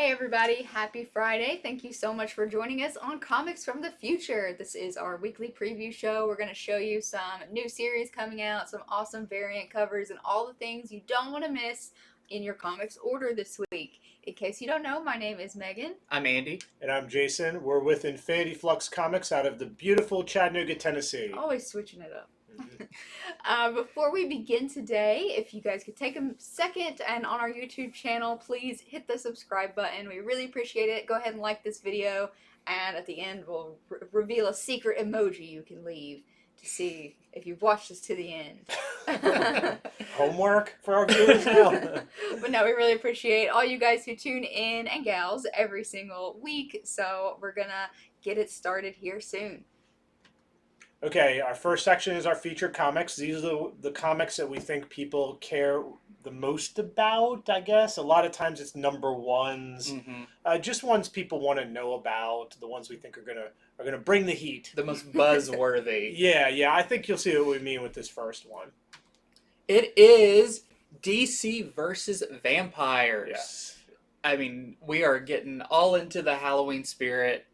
Hey everybody, happy Friday. Thank you so much for joining us on Comics from the Future. This is our weekly preview show. We're going to show you some new series coming out, some awesome variant covers, and all the things you don't want to miss in your comics order this week. In case you don't know, my name is Megan. I'm Andy. And I'm Jason. We're with Infinity Flux Comics out of the beautiful Chattanooga, Tennessee. Always switching it up. Before we begin today, if you guys could take a second and on our YouTube channel, please hit the subscribe button. We really appreciate it. Go ahead and like this video, and at the end we'll reveal a secret emoji you can leave to see if you've watched this to the end. Homework for our viewers now. But no, we really appreciate all you guys who tune in, and gals, every single week. So we're gonna get it started here soon. Okay, our first section is our featured comics. These are the comics that we think people care the most about, I guess. A lot of times it's number ones. Just ones people want to know about, the ones we think are gonna bring the heat. The most buzzworthy. Yeah, I think you'll see what we mean with this first one. It is DC versus Vampires. Yes. I mean, we are getting all into the Halloween spirit.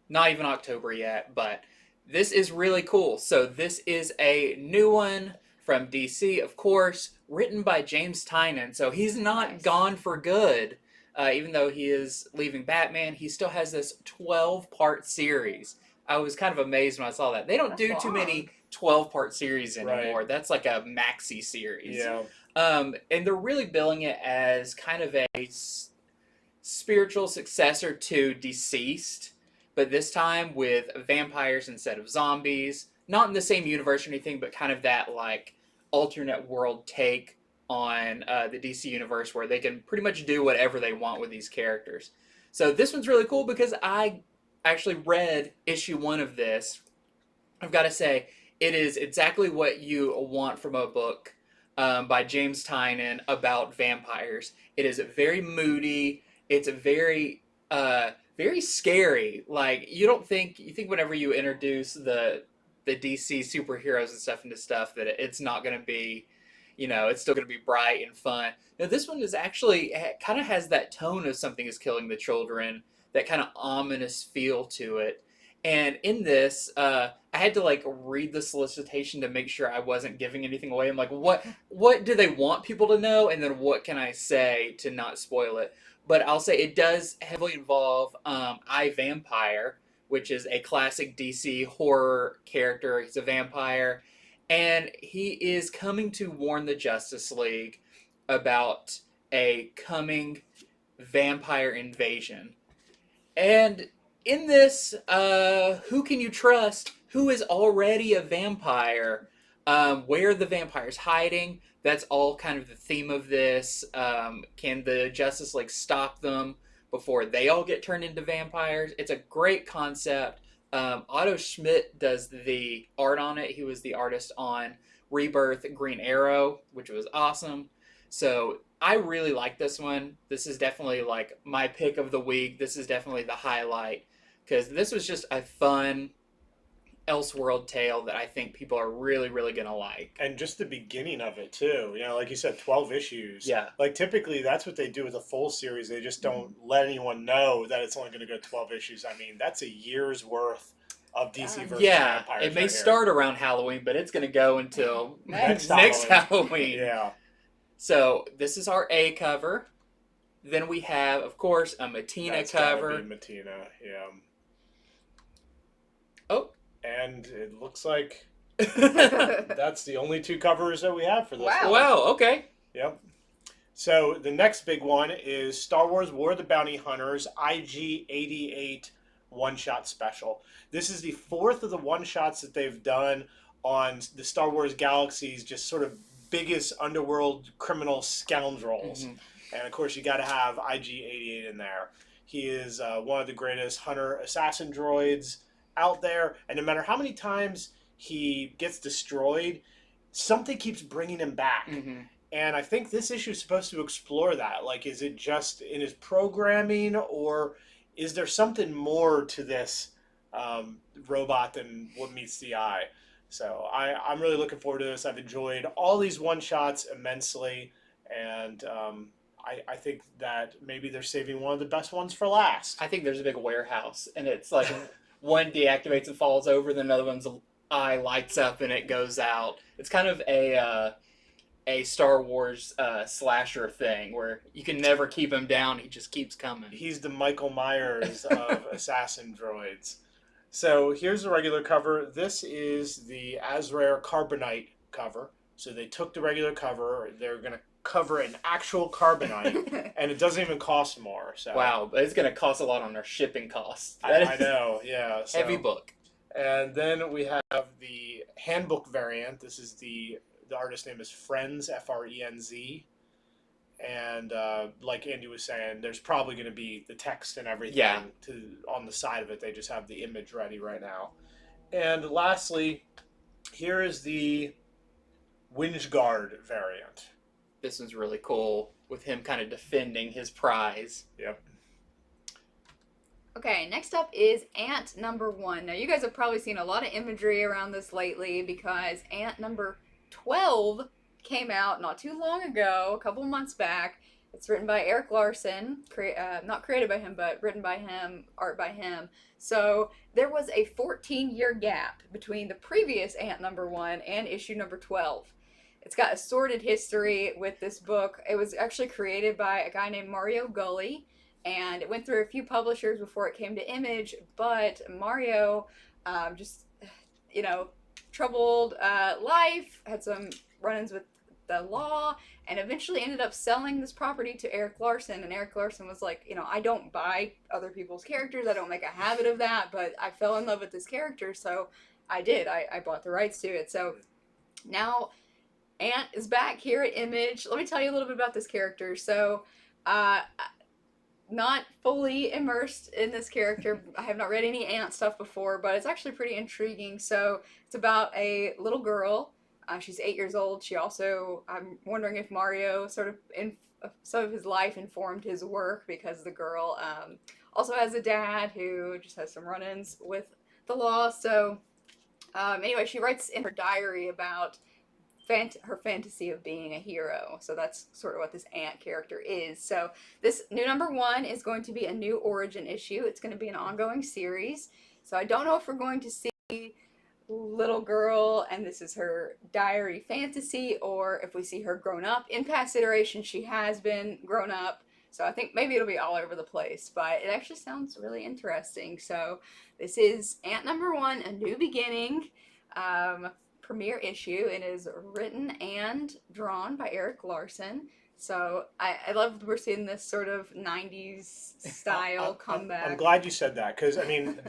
Not even October yet, but this is really cool. So this is a new one from DC, of course, written by James Tynion. So he's not gone for good. Even though he is leaving Batman, he still has this 12-part series. I was kind of amazed when I saw that. They don't do too many 12-part series anymore. Right. That's like a maxi series. Yeah. And they're really billing it as kind of a spiritual successor to Deceased, but this time with vampires instead of zombies. Not in the same universe or anything, but kind of that like alternate world take on the DC universe where they can pretty much do whatever they want with these characters. So this one's really cool because I actually read issue 1 of this. I've got to say, it is exactly what you want from a book by James Tynion about vampires. It is very moody. It's very scary. Like, you think whenever you introduce the DC superheroes and stuff into stuff that it's not going to be, it's still going to be bright and fun. Now, this one is actually kind of has that tone of something is killing the children, that kind of ominous feel to it. And in this, I had to read the solicitation to make sure I wasn't giving anything away. I'm like, what do they want people to know? And then what can I say to not spoil it? But I'll say it does heavily involve I, Vampire, which is a classic DC horror character. He's a vampire, and he is coming to warn the Justice League about a coming vampire invasion. And in this, who can you trust? Who is already a vampire? Where are the vampires hiding? That's all kind of the theme of this. Can the Justice League stop them before they all get turned into vampires? It's a great concept. Otto Schmidt does the art on it. He was the artist on Rebirth Green Arrow, which was awesome. So I really like this one. This is definitely like my pick of the week. This is definitely the highlight because this was just a fun Elseworld tale that I think people are really, really going to like. And just the beginning of it, too. Like you said, 12 issues. Yeah. Like, typically, that's what they do with a full series. They just don't let anyone know that it's only going to go 12 issues. I mean, that's a year's worth of DC versus Vampires. It may start around Halloween, but it's going to go until next Halloween. Yeah. So, this is our A cover. Then we have, of course, a Mattina cover. Gotta be Mattina, yeah. Oh. And it looks like that's the only 2 covers that we have for this. Wow, okay. Yep. So the next big one is Star Wars War of the Bounty Hunters IG-88 one-shot special. This is the 4th of the one-shots that they've done on the Star Wars galaxy's just sort of biggest underworld criminal scoundrels. And of course you got to have IG-88 in there. He is one of the greatest hunter-assassin droids out there, and no matter how many times he gets destroyed, something keeps bringing him back. And I think this issue is supposed to explore that. Like, is it just in his programming, or is there something more to this robot than what meets the eye? So I'm really looking forward to this. I've enjoyed all these one-shots immensely, and I think that maybe they're saving one of the best ones for last. I think there's a big warehouse, and it's like one deactivates and falls over, then another one's eye lights up and it goes out. It's kind of a Star Wars slasher thing where you can never keep him down. He just keeps coming. He's the Michael Myers of assassin droids. So here's the regular cover. This is the ASRAR Carbonite cover. So they took the regular cover. They're going to cover an actual Carbonite, and it doesn't even cost more. So wow, but it's going to cost a lot on their shipping costs. I know, yeah. So. Heavy book. And then we have the handbook variant. This is the artist name is FRENZ, FRENZ. And like Andy was saying, there's probably going to be the text and everything on the side of it. They just have the image ready right now. And lastly, here is the WIJNGAARD variant. This one's really cool with him kind of defending his prize. Yep. Okay, next up is Ant number 1. Now, you guys have probably seen a lot of imagery around this lately because Ant number 12 came out not too long ago, a couple months back. It's written by Erik Larsen, not created by him, but written by him, art by him. So there was a 14-year gap between the previous Ant number 1 and issue number 12. It's got a sordid history with this book. It was actually created by a guy named Mario Gully, and it went through a few publishers before it came to Image, but Mario just, you know, troubled life, had some run-ins with the law, and eventually ended up selling this property to Erik Larsen. And Erik Larsen was like, you know, I don't buy other people's characters, I don't make a habit of that, but I fell in love with this character, so I did. I bought the rights to it. So now Ant is back here at Image. Let me tell you a little bit about this character. So, not fully immersed in this character. I have not read any Ant stuff before, but it's actually pretty intriguing. So it's about a little girl. She's 8 years old. She also, I'm wondering if Mario sort of, some of his life informed his work, because the girl also has a dad who just has some run-ins with the law. So anyway, she writes in her diary about her fantasy of being a hero. So that's sort of what this Ant character is. So this new number 1 is going to be a new origin issue. It's going to be an ongoing series. So I don't know if we're going to see little girl and this is her diary fantasy, or if we see her grown up. In past iterations she has been grown up, so I think maybe it'll be all over the place, but it actually sounds really interesting. So this is Ant number 1, A New Beginning, premiere issue. It is written and drawn by Erik Larsen. So I love we're seeing this sort of 90s style comeback. I'm glad you said that, because, I mean,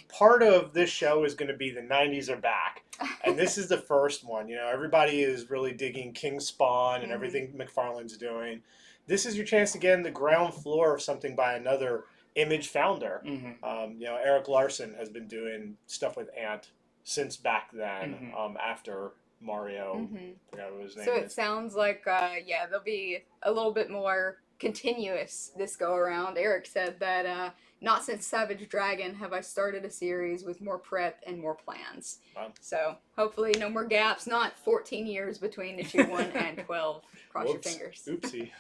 part of this show is going to be the 90s are back. And this is the first one. You know, everybody is really digging King Spawn and everything McFarlane's doing. This is your chance to get in the ground floor of something by another Image founder. You know, Erik Larsen has been doing stuff with Ant since back then, after Mario. Forgot what his name so is. it sounds like, yeah, they'll be a little bit more continuous this go around. Erik said that not since Savage Dragon have I started a series with more prep and more plans. Wow. So hopefully no more gaps, not 14 years between issue 1 and 12. Cross your fingers. Oopsie.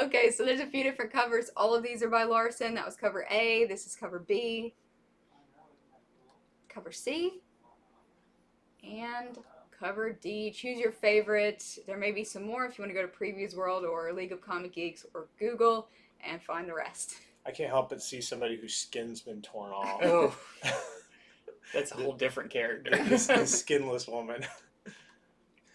Okay, so there's a few different covers. All of these are by Larsen. That was cover A. This is cover B. Cover C. And cover D. Choose your favorite. There may be some more if you want to go to Previews World or League of Comic Geeks or Google and find the rest. I can't help but see somebody whose skin's been torn off. Oh, that's a whole different character. this skinless woman.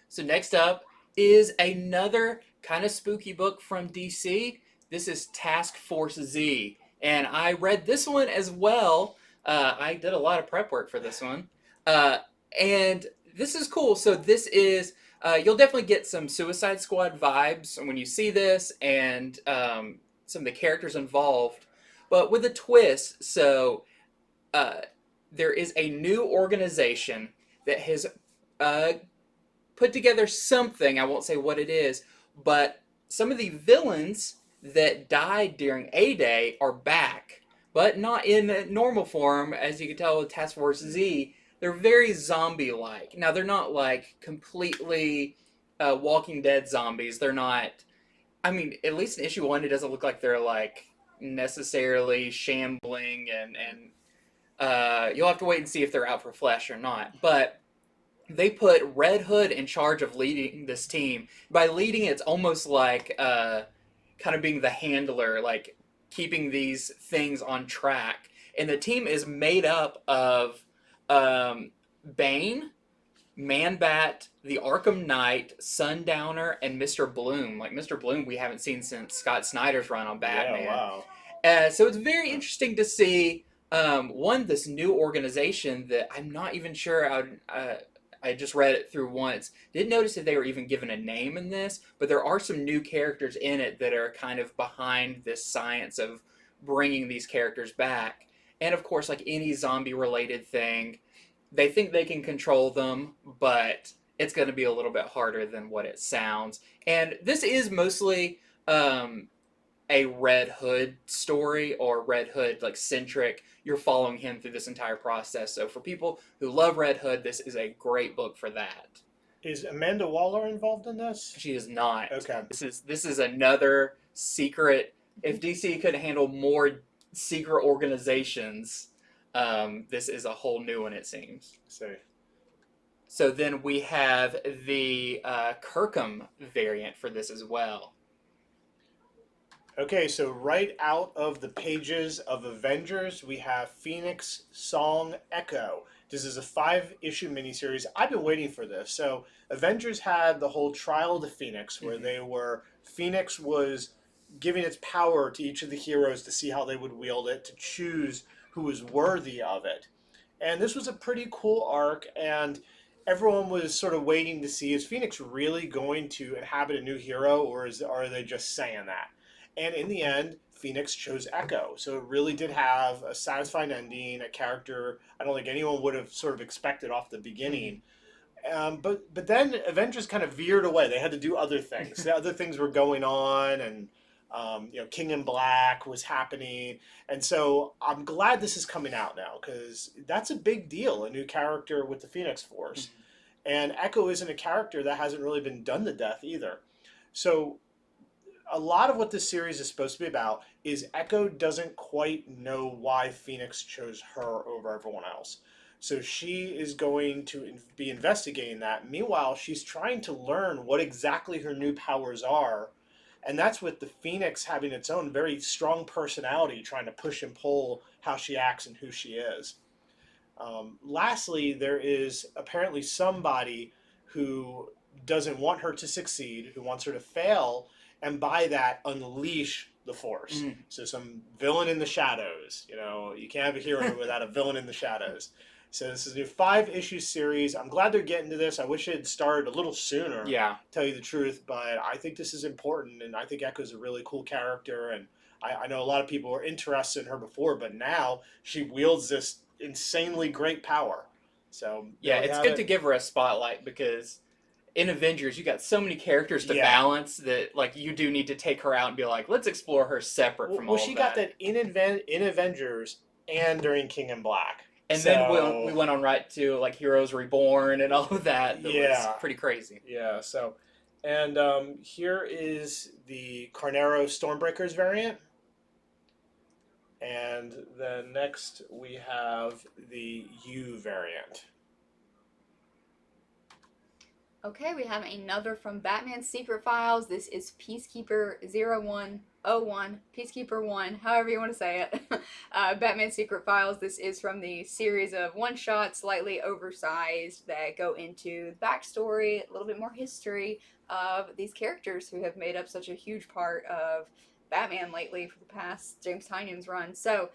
So next up is another kind of spooky book from DC. This is Task Force Z. And I read this one as well. I did a lot of prep work for this one. And this is cool. So this is, you'll definitely get some Suicide Squad vibes when you see this, and some of the characters involved, but with a twist. So there is a new organization that has put together something. I won't say what it is, but some of the villains that died during A-Day are back, but not in normal form. As you can tell with Task Force Z, they're very zombie-like. Now, they're not like completely Walking Dead zombies. They're not I mean, at least in issue 1, it doesn't look like they're like necessarily shambling, and you'll have to wait and see if they're out for flesh or not. But they put Red Hood in charge of leading this team. By leading, it's almost like kind of being the handler, like keeping these things on track. And the team is made up of Bane, Man-Bat, the Arkham Knight, Sundowner, and Mr. Bloom. Like, Mr. Bloom we haven't seen since Scott Snyder's run on Batman. Yeah, wow. So it's very interesting to see, this new organization that I'm not even sure I just read it through once. Didn't notice if they were even given a name in this, but there are some new characters in it that are kind of behind this science of bringing these characters back. And of course, like any zombie-related thing, they think they can control them, but it's going to be a little bit harder than what it sounds. And this is mostly a Red Hood story, or Red Hood like centric. You're following him through this entire process. So for people who love Red Hood, this is a great book for that. Is Amanda Waller involved in this? She is not. Okay. This is another secret. If DC could handle more secret organizations, this is a whole new one, it seems. So then we have the Kirkham variant for this as well. Okay, so right out of the pages of Avengers, we have Phoenix, Song, Echo. This is a 5-issue miniseries. I've been waiting for this. So Avengers had the whole Trial of the Phoenix, where Phoenix was giving its power to each of the heroes to see how they would wield it, to choose who was worthy of it. And this was a pretty cool arc, and everyone was sort of waiting to see, is Phoenix really going to inhabit a new hero, or are they just saying that? And in the end, Phoenix chose Echo. So it really did have a satisfying ending, a character I don't think anyone would have sort of expected off the beginning. But then Avengers kind of veered away. They had to do other things. The other things were going on, and King in Black was happening. And so I'm glad this is coming out now, because that's a big deal, a new character with the Phoenix Force. And Echo isn't a character that hasn't really been done to death either. So a lot of what this series is supposed to be about is Echo doesn't quite know why Phoenix chose her over everyone else. So she is going to be investigating that. Meanwhile, she's trying to learn what exactly her new powers are. And that's with the Phoenix having its own very strong personality, trying to push and pull how she acts and who she is. Lastly, there is apparently somebody who doesn't want her to succeed, who wants her to fail, and by that unleash the Force. So some villain in the shadows. You can't have a hero without a villain in the shadows. So this is a new 5-issue series. I'm glad they're getting to this. I wish it had started a little sooner, Yeah. tell you the truth, but I think this is important, and I think Echo's a really cool character, and I know a lot of people were interested in her before, but now she wields this insanely great power. So yeah, it's good to give her a spotlight, because in Avengers, you got so many characters to balance that, like, you do need to take her out and be like, let's explore her separate from all of that. Well, she got that in Avengers and during King in Black. And then we went on right to, like, Heroes Reborn and all of that. That was pretty crazy. Yeah, so, and here is the Carnero Stormbreakers variant. And then next we have the U variant. Okay, we have another from Batman Secret Files. This is Peacekeeper 0101, Peacekeeper 1, however you want to say it. Batman Secret Files, this is from the series of one-shots, slightly oversized, that go into the backstory, a little bit more history of these characters who have made up such a huge part of Batman lately for the past James Tynion's run. So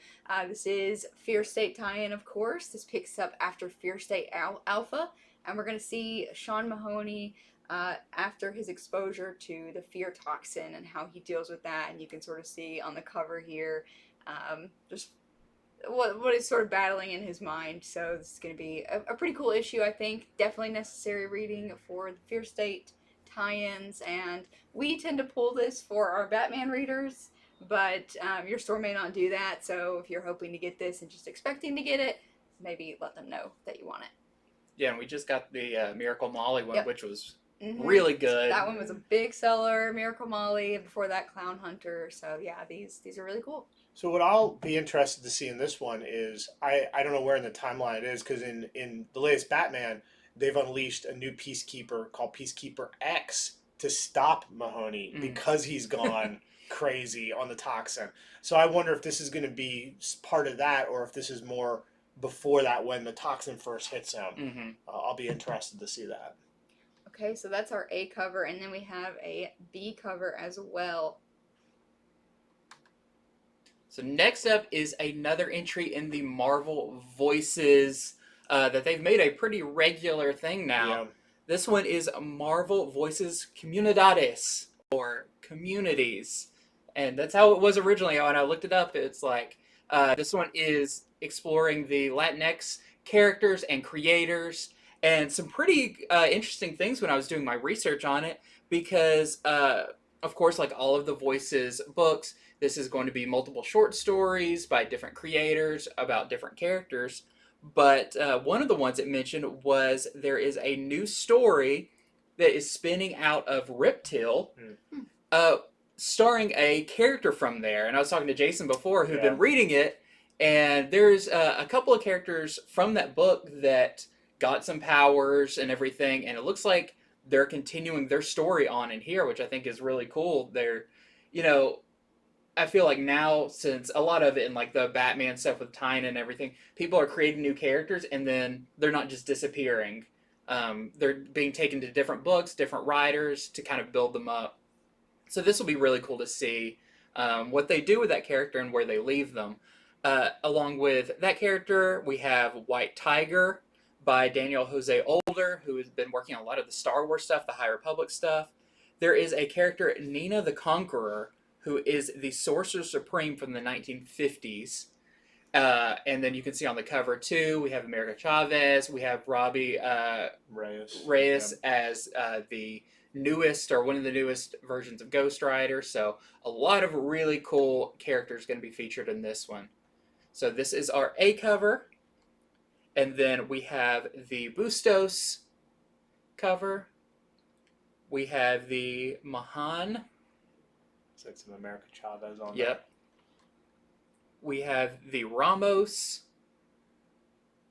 this is Fear State tie-in, of course. This picks up after Fear State Alpha. And we're going to see Sean Mahoney after his exposure to the fear toxin and how he deals with that. And you can sort of see on the cover here just what he's sort of battling in his mind. So this is going to be a pretty cool issue, I think. Definitely necessary reading for the Fear State tie-ins. And we tend to pull this for our Batman readers, but your store may not do that. So if you're hoping to get this and just expecting to get it, maybe let them know that you want it. Yeah, and we just got the Miracle Molly one, which was Really good. That one was a big seller. Miracle Molly. Before that, Clown Hunter. So yeah, these are really cool. So what I'll be interested to see in this one is I don't know where in the timeline it is, because in the latest Batman they've unleashed a new Peacekeeper called Peacekeeper X to stop Mahoney because he's gone crazy on the toxin. So I wonder if this is going to be part of that, or if this is more before that when the toxin first hits him. I'll be interested to see that. Okay, so that's our A cover, and then we have a B cover as well. So next up is another entry in the Marvel Voices that they've made a pretty regular thing now. Yeah. This one is Marvel Voices Comunidades, or Communities. And that's how it was originally. When I looked it up, it's like, this one is exploring the Latinx characters and creators, and some pretty interesting things when I was doing my research on it, because, of course, like all of the Voices books, this is going to be multiple short stories by different creators about different characters. But one of the ones it mentioned was there is a new story that is spinning out of Riptil, starring a character from there. And I was talking to Jason before, who'd been reading it, and there's a couple of characters from that book that got some powers and everything, and it looks like they're continuing their story on in here, which I think is really cool. They're, you know, I feel like now, since a lot of it in like the Batman stuff with Tyne and everything, people are creating new characters and then they're not just disappearing. They're being taken to different books, different writers to kind of build them up. So this will be really cool to see what they do with that character and where they leave them. Along with that character, we have White Tiger by Daniel Jose Older, who has been working on a lot of the Star Wars stuff, the High Republic stuff. There is a character, Nina the Conqueror, who is the Sorcerer Supreme from the 1950s. And then you can see on the cover, too, we have America Chavez. We have Robbie Reyes as the newest, or one of the newest versions of Ghost Rider. So a lot of really cool characters going to be featured in this one. So this is our A cover. And then we have the Bustos cover. We have the Mahan. So it's some America Chavez on Yep. There. We have the Ramos.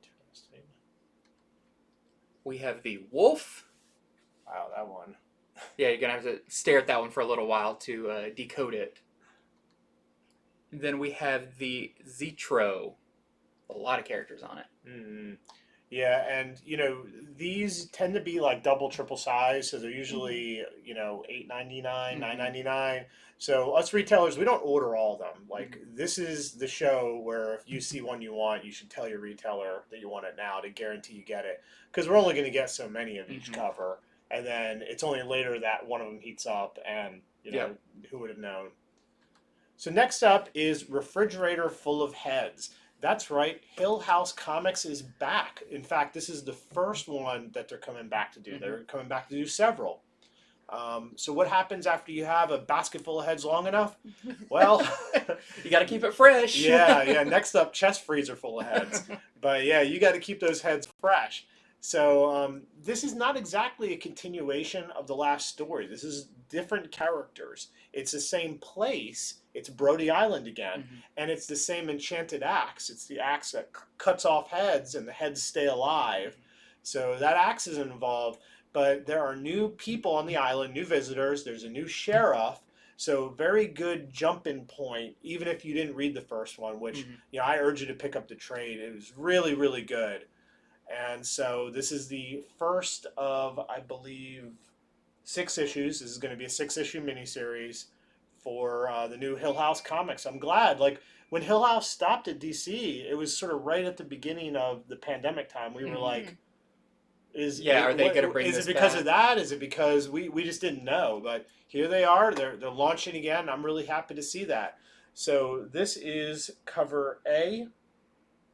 Interesting. We have the Wolf. Wow, that one. Yeah, you're going to have to stare at that one for a little while to decode it. And then we have the Zetro. A lot of characters on it. Mm-hmm. Yeah, and you know, these tend to be like double, triple size, so they're usually you know, $8.99, $9.99. So us retailers, we don't order all of them. Like this is the show where if you see one you want, you should tell your retailer that you want it now to guarantee you get it, because we're only going to get so many of each cover, and then it's only later that one of them heats up, and you know, who would have known? So next up is Refrigerator Full of Heads. That's right, Hill House Comics is back. In fact, this is the first one that they're coming back to do. They're coming back to do several. So what happens after you have a basket full of heads long enough? Well, you got to keep it fresh. Yeah. Next up, chest freezer full of heads. But yeah, you got to keep those heads fresh. So this is not exactly a continuation of the last story. This is different characters. It's the same place. It's Brody Island again. And it's the same enchanted axe. It's the axe that cuts off heads and the heads stay alive. So that axe is involved. But there are new people on the island, new visitors. There's a new sheriff. So very good jumping point, even if you didn't read the first one, which you know, I urge you to pick up the trade. It was really, really good. And so this is the first of, I believe, 6 issues. This is going to be a 6-issue miniseries for the new Hill House Comics. I'm glad. Like, when Hill House stopped at DC, it was sort of right at the beginning of the pandemic time. We were like, are they going to bring this back? Is it because of that? Is it because we just didn't know? But here they are. They're launching again. I'm really happy to see that. So this is cover A.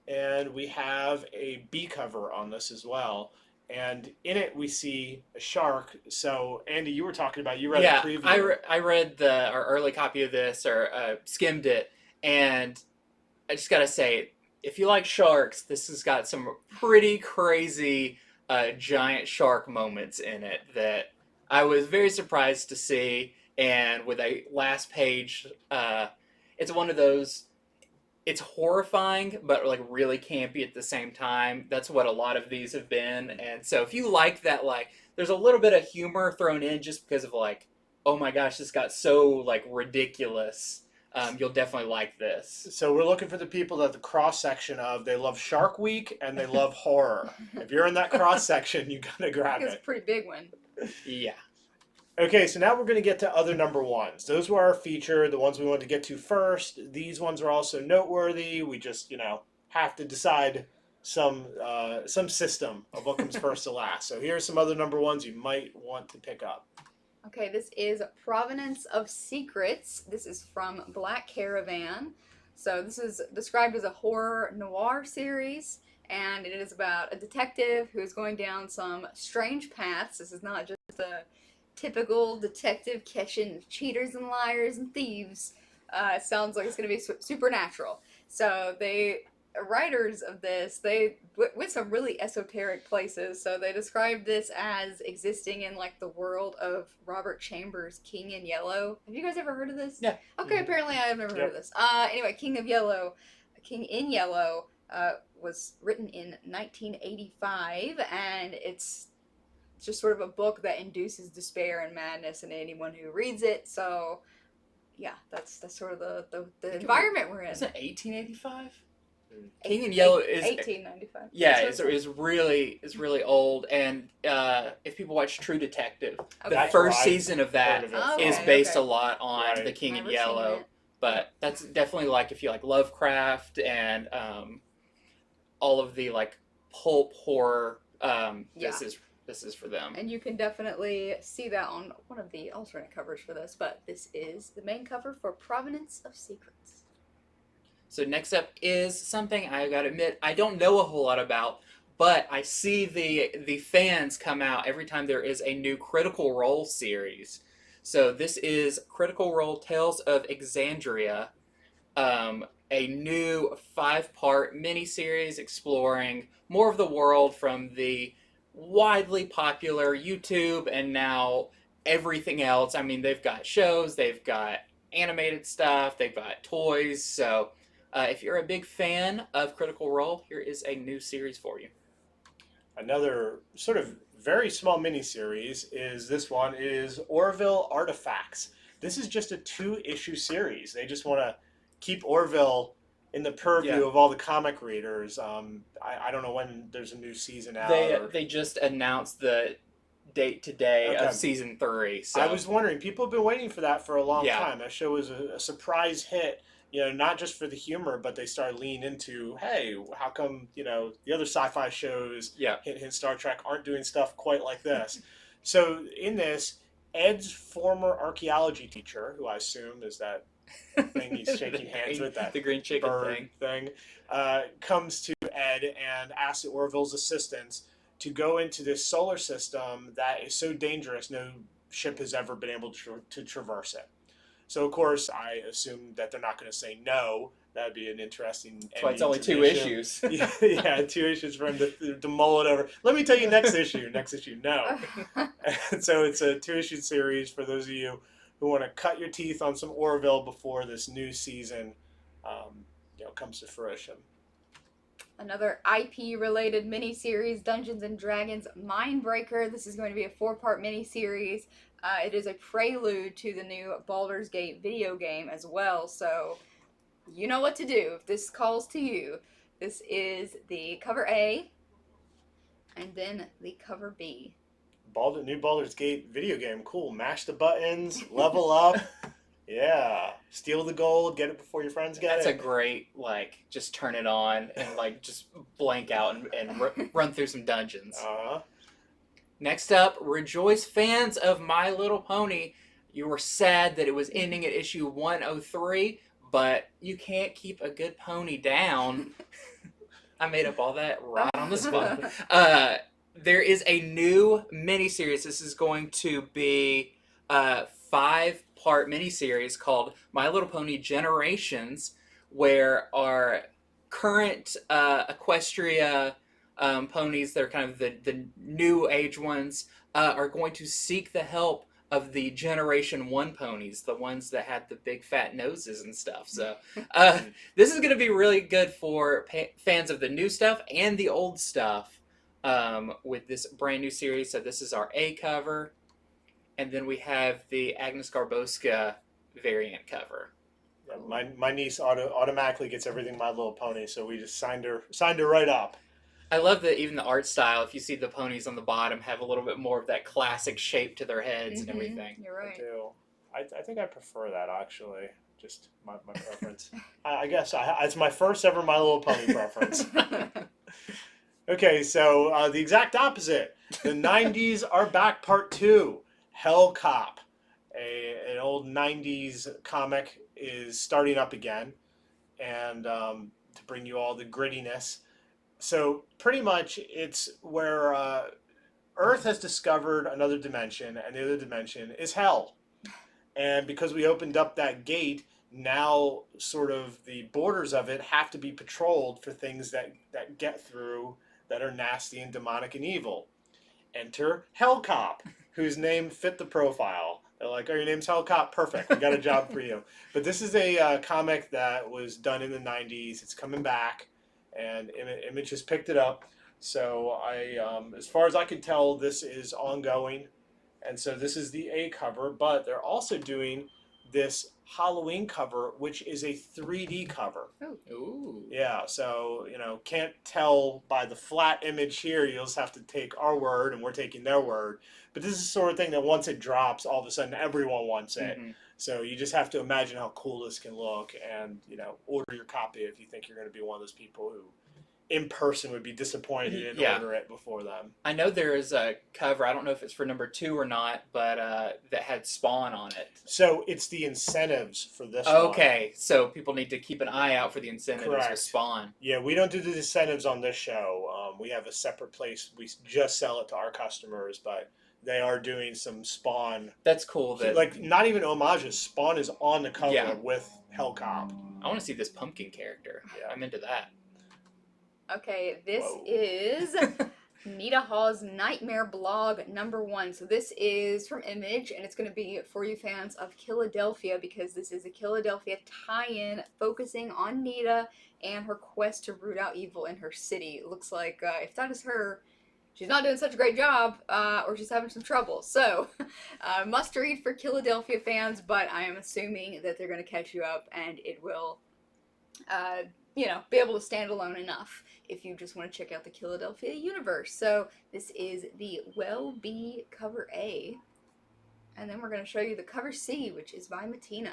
And we have a B cover on this as well. And in it, we see a shark. So, Andy, you were talking about, you read the preview. I read our early copy of this, or skimmed it. And I just got to say, if you like sharks, this has got some pretty crazy giant shark moments in it that I was very surprised to see, and with a last page, it's one of those. It's horrifying, but like really campy at the same time. That's what a lot of these have been, and so if you like that, like there's a little bit of humor thrown in just because of like, oh my gosh, this got so like ridiculous. You'll definitely like this. So we're looking for the people that the cross section of they love Shark Week and they love horror. If you're in that cross section, you gotta grab It's a it. pretty big one. Yeah. Okay, so now we're going to get to other number ones. Those were our feature, the ones we wanted to get to first. These ones are also noteworthy. We just, have to decide some system of what comes first to last. So here's some other number ones you might want to pick up. Okay, this is Provenance of Secrets. This is from Black Caravan. So this is described as a horror noir series, and it is about a detective who is going down some strange paths. This is not just a typical detective catching cheaters and liars and thieves. It sounds like it's going to be supernatural. So the writers of this, they went some really esoteric places. So they described this as existing in like the world of Robert Chambers' King in Yellow. Have you guys ever heard of this? Yeah. Okay, apparently I have never heard of this. Anyway, King in Yellow was written in 1985, and it's just sort of a book that induces despair and madness in anyone who reads it. So, yeah, that's sort of the environment we're in. Is it 1885? King in Yellow is 1895. Yeah, is really old, and if people watch True Detective, the first season of that is based a lot on the King in Yellow. But that's definitely like if you like Lovecraft and all of the like pulp horror. This is for them. And you can definitely see that on one of the alternate covers for this, but this is the main cover for Provenance of Secrets. So next up is something I gotta admit I don't know a whole lot about, but I see the fans come out every time there is a new Critical Role series. So this is Critical Role Tales of Exandria, a new 5-part miniseries exploring more of the world from the widely popular YouTube and now everything else. I mean, they've got shows, they've got animated stuff, they've got toys. So if you're a big fan of Critical Role, here is a new series for you. Another sort of very small miniseries is this one is Orville Artifacts. This is just a 2-issue series. They just want to keep Orville in the purview of all the comic readers. I don't know when there's a new season out. They just announced the date today of season 3. So I was wondering, people have been waiting for that for a long time. That show was a surprise hit, not just for the humor, but they started leaning into, hey, how come, the other sci-fi shows, hint Star Trek, aren't doing stuff quite like this. So in this, Ed's former archaeology teacher, who I assume is that thing he's shaking hands with, that the green chicken thing, comes to Ed and asks Orville's assistants to go into this solar system that is so dangerous no ship has ever been able to traverse it. So of course I assume that they're not going to say no. That'd be an interesting. That's why it's only 2 issues. 2 issues for him to mull it over. Let me tell you next issue. Next issue, no. And so it's a 2-issue series for those of you who want to cut your teeth on some Orville before this new season comes to fruition. Another IP-related miniseries, Dungeons & Dragons Minebreaker. This is going to be a 4-part miniseries. It is a prelude to the new Baldur's Gate video game as well, so you know what to do if this calls to you. This is the cover A, and then the cover B. New Baldur's Gate video game, cool. Mash the buttons, level up. Yeah, steal the gold, get it before your friends get it. That's a great, just turn it on and, just blank out and run through some dungeons. Next up, rejoice fans of My Little Pony. You were sad that it was ending at issue 103, but you can't keep a good pony down. I made up all that right on the spot. There is a new miniseries. This is going to be a 5-part miniseries called My Little Pony Generations, where our current Equestria ponies that are kind of the new age ones are going to seek the help of the Generation 1 ponies, the ones that had the big fat noses and stuff. So this is going to be really good for fans of the new stuff and the old stuff with this brand new series. So this is our A cover. And then we have the Agnes Garboska variant cover. Yeah, my niece automatically gets everything My Little Pony, so we just signed her right up. I love that even the art style, if you see the ponies on the bottom, have a little bit more of that classic shape to their heads and everything. You're right. I do. I think I prefer that, actually. Just my preference. I guess it's my first ever My Little Pony preference. Okay, so the exact opposite. The 90s Are Back Part 2. Hell Cop. An old 90s comic is starting up again. And to bring you all the grittiness. So pretty much it's where Earth has discovered another dimension, and the other dimension is hell. And because we opened up that gate, now sort of the borders of it have to be patrolled for things that get through that are nasty and demonic and evil. Enter Hell Cop, whose name fit the profile. They're like, oh, your name's Hell Cop? Perfect. We got a job for you. But this is a comic that was done in the 90s. It's coming back. And Image has picked it up. So as far as I can tell, this is ongoing. And so this is the A cover, but they're also doing this Halloween cover, which is a 3D cover. Ooh. Yeah, so, can't tell by the flat image here. You'll just have to take our word, and we're taking their word. But this is the sort of thing that once it drops, all of a sudden everyone wants it. Mm-hmm. So you just have to imagine how cool this can look and, order your copy if you think you're going to be one of those people who in person would be disappointed and order it before them. I know there is a cover, I don't know if it's for number 2 or not, but that had Spawn on it. So it's the incentives for this one. Okay, so people need to keep an eye out for the incentives with Spawn. Yeah, we don't do the incentives on this show. We have a separate place. We just sell it to our customers, but they are doing some Spawn. That's cool. That not even homages. Spawn is on the cover with Hell Cop. I want to see this pumpkin character. Yeah. I'm into that. Okay, this is Nita Hall's Nightmare Blog #1. So this is from Image, and it's going to be for you fans of Philadelphia, because this is a Philadelphia tie-in focusing on Nita and her quest to root out evil in her city. It looks like if that is her, she's not doing such a great job, or she's having some trouble. So, must read for Philadelphia fans, but I am assuming that they're going to catch you up, and it will, be able to stand alone enough if you just want to check out the Philadelphia universe. So, this is the Well B cover A, and then we're going to show you the cover C, which is by MATTINA.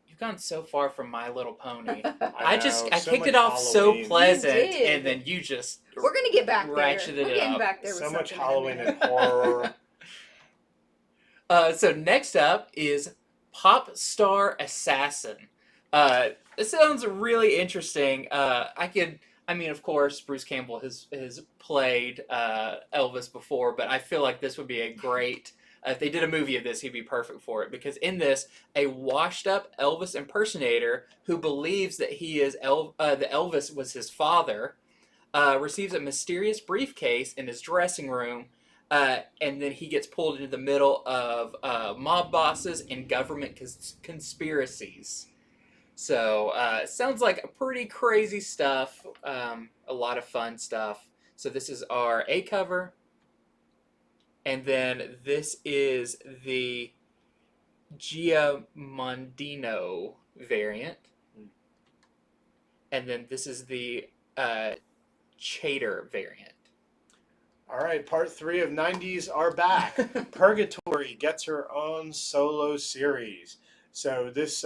You've gone so far from My Little Pony. I kicked it off so pleasant, and then you just we're gonna get back there. Ratcheted We're getting up. back there. So with much something Halloween and horror. So next up is Pop Star Assassin. This sounds really interesting. Of course, Bruce Campbell has played Elvis before, but I feel like this would be a great. If they did a movie of this, he'd be perfect for it, because in this, a washed-up Elvis impersonator who believes that he is that Elvis was his father, receives a mysterious briefcase in his dressing room, and then he gets pulled into the middle of mob bosses and government conspiracies. So, sounds like a pretty crazy stuff, a lot of fun stuff. So this is our A cover. And then this is the Giamondino variant. And then this is the Chater variant. All right, part 3 of 90s Are Back. Purgatory gets her own solo series. So this,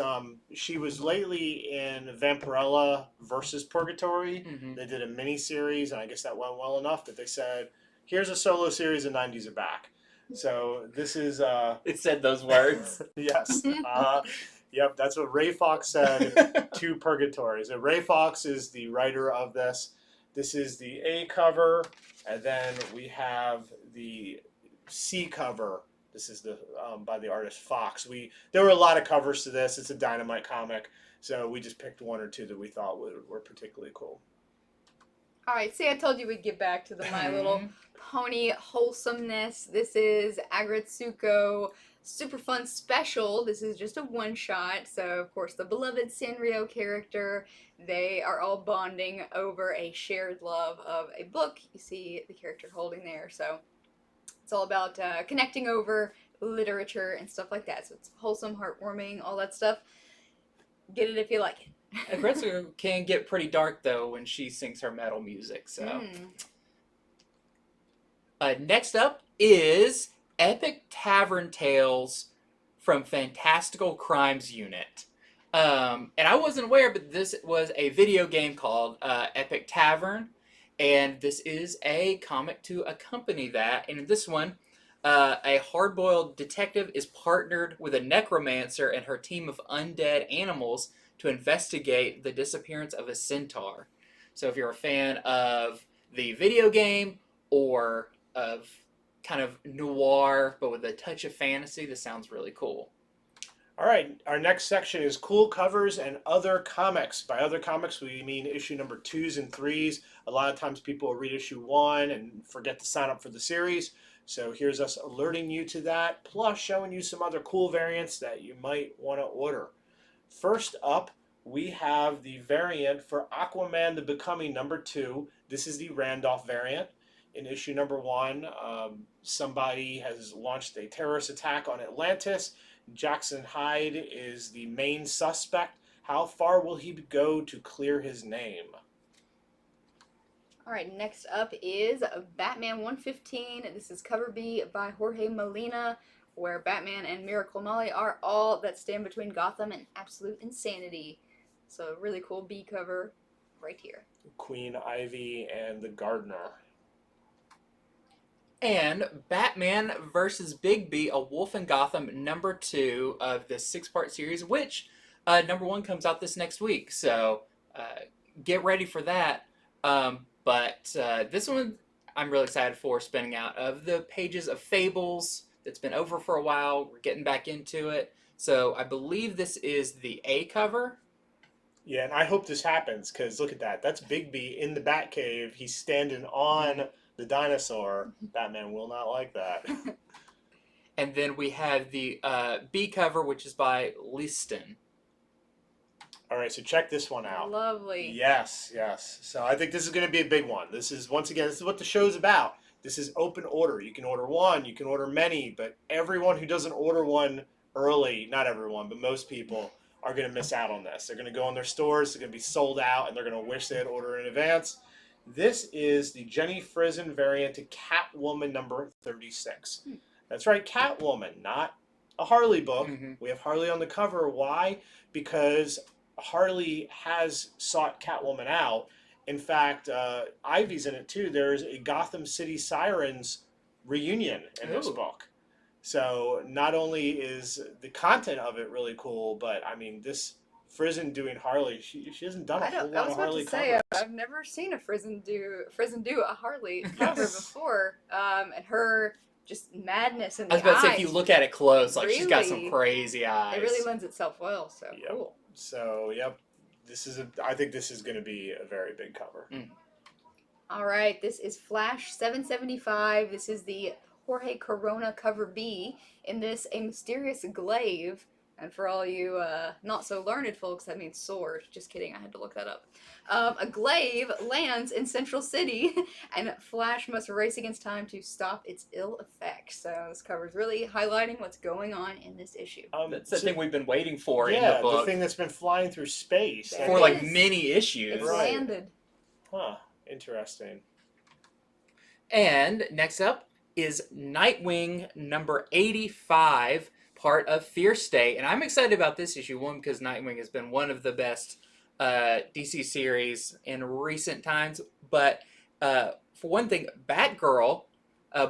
she was lately in Vampirella versus Purgatory. Mm-hmm. They did a mini series, and I guess that went well enough that they said, here's a solo series of 90s Are Back. So this is... It said those words. Yes. Yep, that's what Ray Fox said to Purgatory. So Ray Fox is the writer of this. This is the A cover, and then we have the C cover. This is the by the artist Fox. There were a lot of covers to this. It's a Dynamite comic, so we just picked 1 or 2 that we thought were particularly cool. Alright, see, I told you we'd get back to the My Little Pony wholesomeness. This is Aggretsuko Super Fun Special. This is just a one-shot. So, of course, the beloved Sanrio character, they are all bonding over a shared love of a book. You see the character holding there. So, it's all about connecting over literature and stuff like that. So, it's wholesome, heartwarming, all that stuff. Get it if you like it. Aggretsuko can get pretty dark, though, when she sings her metal music, so... next up is Epic Tavern Tales from Fantastical Crimes Unit. And I wasn't aware, but this was a video game called Epic Tavern, and this is a comic to accompany that. And in this one, a hard-boiled detective is partnered with a necromancer and her team of undead animals to investigate the disappearance of a centaur. So if you're a fan of the video game or of kind of noir, but with a touch of fantasy, this sounds really cool. All right, our next section is cool covers and other comics. By other comics, we mean issue number 2s and 3s. A lot of times people will read issue 1 and forget to sign up for the series. So here's us alerting you to that, plus showing you some other cool variants that you might want to order. First up, we have the variant for Aquaman the Becoming number 2. This is the Randolph variant. In issue number 1, somebody has launched a terrorist attack on Atlantis. Jackson Hyde is the main suspect. How far will he go to clear his name? Alright, next up is Batman 115. This is cover B by Jorge Molina, where Batman and Miracle Molly are all that stand between Gotham and absolute insanity. So, really cool B cover right here. Queen Ivy and the Gardener. And Batman vs. Bigby, A Wolf in Gotham, number 2 of this 6-part series, which number 1 comes out this next week. So get ready for that. But this one I'm really excited for, spinning out of the pages of Fables. That's been over for a while. We're getting back into it. So I believe this is the A cover. Yeah, and I hope this happens, because look at that. That's Bigby in the Batcave. He's standing on the dinosaur. Batman will not like that. And then we have the B cover, which is by Liston. All right, so check this one out. Lovely. Yes, yes. So I think this is going to be a big one. This is, once again, this is what the show's about. This is open order. You can order one, you can order many, but everyone who doesn't order one early, not everyone, but most people, are going to miss out on this. They're going to go in their stores, they're going to be sold out, and they're going to wish they had ordered in advance. This is the Jenny Frison variant to Catwoman number 36. That's right, Catwoman, not a Harley book. We have Harley on the cover. Why? Because Harley has sought Catwoman out. In fact, Ivy's in it too. There's a Gotham City Sirens reunion in this book. So not only is the content of it really cool, but I mean, this Frison doing Harley, she hasn't done a whole lot of Harley covers. I've never seen a Frison do a Harley cover before, and her just madness in the eyes. I was about to say, if you look at it close, like she's got some crazy eyes. It really lends itself well. So cool. So this is I think this is going to be a very big cover. All right, this is Flash 775. This is the Jorge Corona cover B. In this, a mysterious glaive, and for all you not so learned folks, that means sword. Just kidding, I had to look that up. A glaive lands in Central City, and Flash must race against time to stop its ill effects. So this cover is really highlighting what's going on in this issue. That's the thing we've been waiting for in the book. The thing that's been flying through space. For like many issues. It's landed. Huh, interesting. And next up is Nightwing number 85, part of Fear State. And I'm excited about this issue, one, because Nightwing has been one of the best DC series in recent times. But for one thing, Batgirl,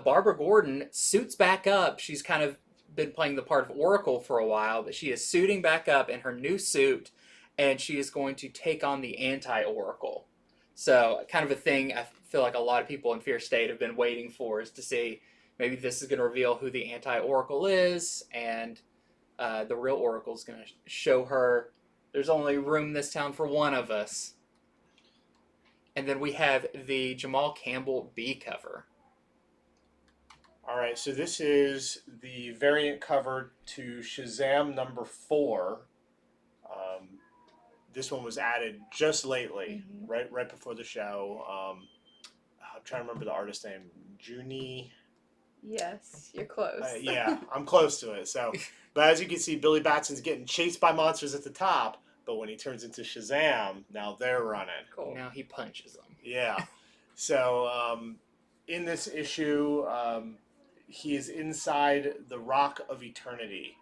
Barbara Gordon, suits back up. She's kind of been playing the part of Oracle for a while, but she is suiting back up in her new suit, and she is going to take on the anti-Oracle. So kind of a thing I feel like a lot of people in Fear State have been waiting for, is to see maybe this is going to reveal who the anti-Oracle is, and the real Oracle is going to show her there's only room in this town for one of us. And then we have the Jamal Campbell B cover. All right, so this is the variant cover to Shazam number 4. This one was added just lately, right before the show. I'm trying to remember the artist name, Junie. Yes, you're close. Yeah, I'm close to it. So, but as you can see, Billy Batson's getting chased by monsters at the top, but when he turns into Shazam, now they're running. Cool. Now he punches them. Yeah. So, in this issue, he is inside the Rock of Eternity.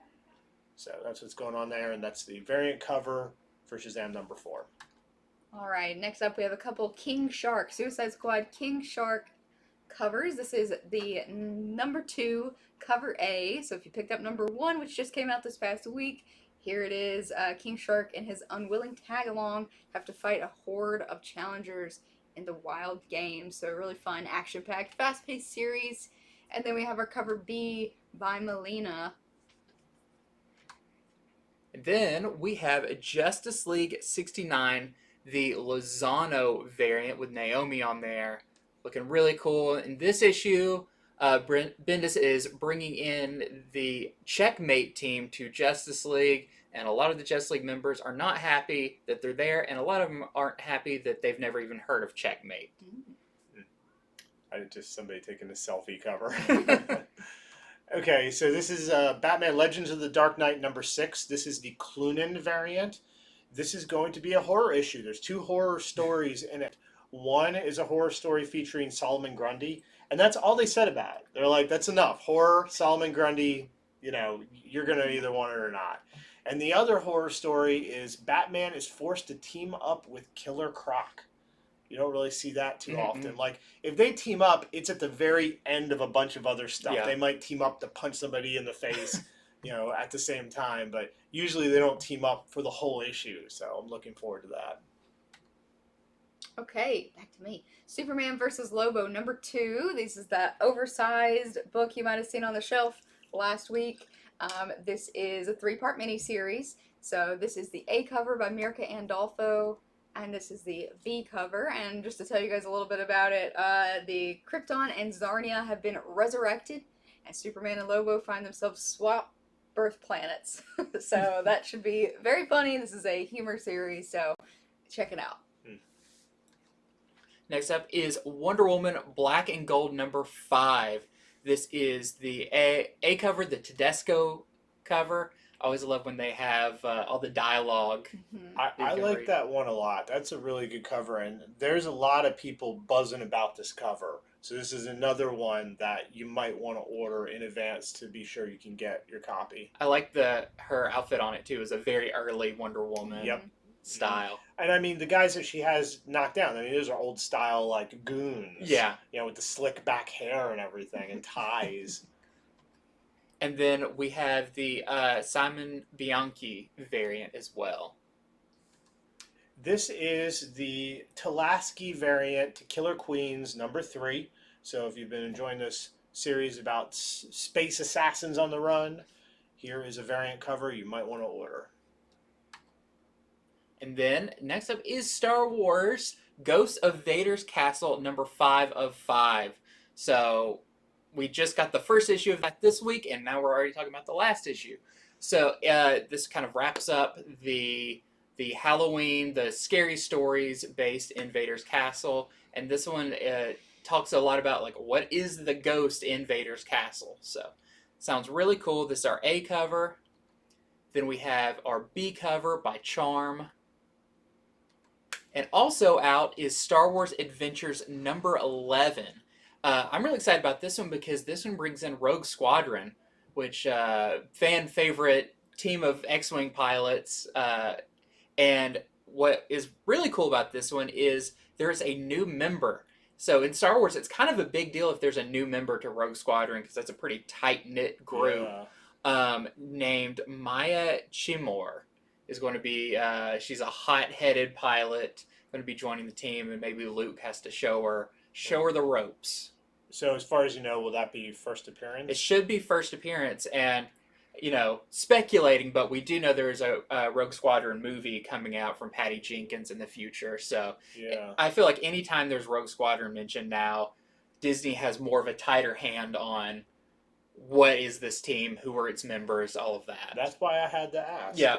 So that's what's going on there, and that's the variant cover for Shazam number 4. All right, next up we have a couple King Shark, Suicide Squad King Shark covers. This is the number 2 cover A. So if you picked up number 1, which just came out this past week, here it is. King Shark and his unwilling tag-along have to fight a horde of challengers in the wild game. So a really fun, action-packed, fast-paced series. And then we have our cover B by Melina. And then we have Justice League 69, the Lozano variant with Naomi on there. Looking really cool. In this issue, Bendis is bringing in the Checkmate team to Justice League, and a lot of the Justice League members are not happy that they're there, and a lot of them aren't happy that they've never even heard of Checkmate. Just somebody taking a selfie cover. Okay, so this is Batman Legends of the Dark Knight number 6. This is the Clunan variant. This is going to be a horror issue. There's 2 horror stories in it. One is a horror story featuring Solomon Grundy, and that's all they said about it. They're like, that's enough. Horror, Solomon Grundy, you know, you're going to either want it or not. And the other horror story is Batman is forced to team up with Killer Croc. You don't really see that too often. Like, if they team up, it's at the very end of a bunch of other stuff. Yeah. They might team up to punch somebody in the face, you know, at the same time. But usually they don't team up for the whole issue. So I'm looking forward to that. Okay, back to me. Superman versus Lobo number 2. This is that oversized book you might have seen on the shelf last week. This is a 3-part miniseries. So this is the A cover by Mirka Andolfo, and this is the B cover. And just to tell you guys a little bit about it, the Krypton and Zarnia have been resurrected, and Superman and Lobo find themselves swapped birth planets. So that should be very funny. This is a humor series, so check it out. Next up is Wonder Woman Black and Gold number 5. This is the A cover, the Tedesco cover. I always love when they have all the dialogue. I like that one a lot. That's a really good cover, and there's a lot of people buzzing about this cover. So this is another one that you might want to order in advance to be sure you can get your copy. I like her outfit on it too. Is a very early Wonder Woman style. And I mean, the guys that she has knocked down, I mean, those are old style, like, goons. Yeah. You know, with the slick back hair and everything, and ties. And then we have the Simon Bianchi variant as well. This is the Tulaski variant to Killer Queens number 3. So if you've been enjoying this series about space assassins on the run, here is a variant cover you might want to order. And then next up is Star Wars Ghosts of Vader's Castle number 5 of 5. So we just got the first issue of that this week, and now we're already talking about the last issue. So this kind of wraps up the Halloween, the scary stories based in Vader's Castle, and this one talks a lot about like what is the ghost in Vader's Castle. So sounds really cool. This is our A cover. Then we have our B cover by Charm. And also out is Star Wars Adventures number 11. I'm really excited about this one because this one brings in Rogue Squadron, which fan favorite team of X-Wing pilots. And what is really cool about this one is there's a new member. So in Star Wars, it's kind of a big deal if there's a new member to Rogue Squadron because that's a pretty tight-knit group. Named Maya Chimor is going to be, she's a hot-headed pilot, going to be joining the team, and maybe Luke has to show her the ropes. So as far as you know, will that be first appearance? It should be first appearance, and you know, speculating, but we do know there's a Rogue Squadron movie coming out from Patty Jenkins in the future. So Yeah. I feel like anytime there's Rogue Squadron mentioned now, Disney has more of a tighter hand on what is this team, who are its members, all of that. That's why I had to ask. Yeah.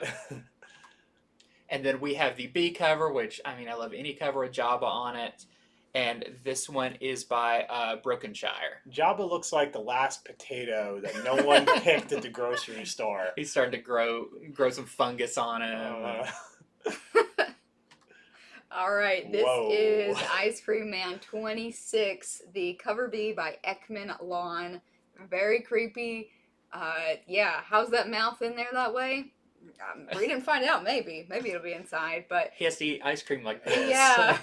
And then we have the B cover, which, I mean, I love any cover with Jabba on it. And this one is by Brokenshire. Jabba looks like the last potato that no one picked at the grocery store. He's starting to grow some fungus on him. All right, this Whoa. is Ice Cream Man 26, the cover B by Ekman Lon. Very creepy. Yeah, how's that mouth in there that way? We didn't find out, maybe. Maybe it'll be inside, but... He has to eat ice cream like this. Yeah.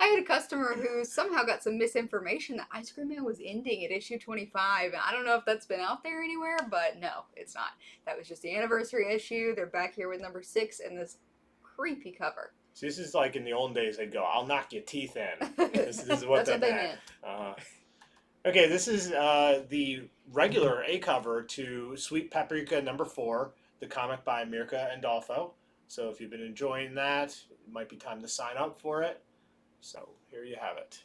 I had a customer who somehow got some misinformation that Ice Cream Man was ending at issue 25. And I don't know if that's been out there anywhere, but no, it's not. That was just the anniversary issue. They're back here with number 6 and this creepy cover. So this is like in the old days, they'd go, "I'll knock your teeth in." This is what That's they what they meant. Okay, this is the regular A cover to Sweet Paprika number 4, the comic by Mirka Andolfo. So if you've been enjoying that, it might be time to sign up for it. So here you have it.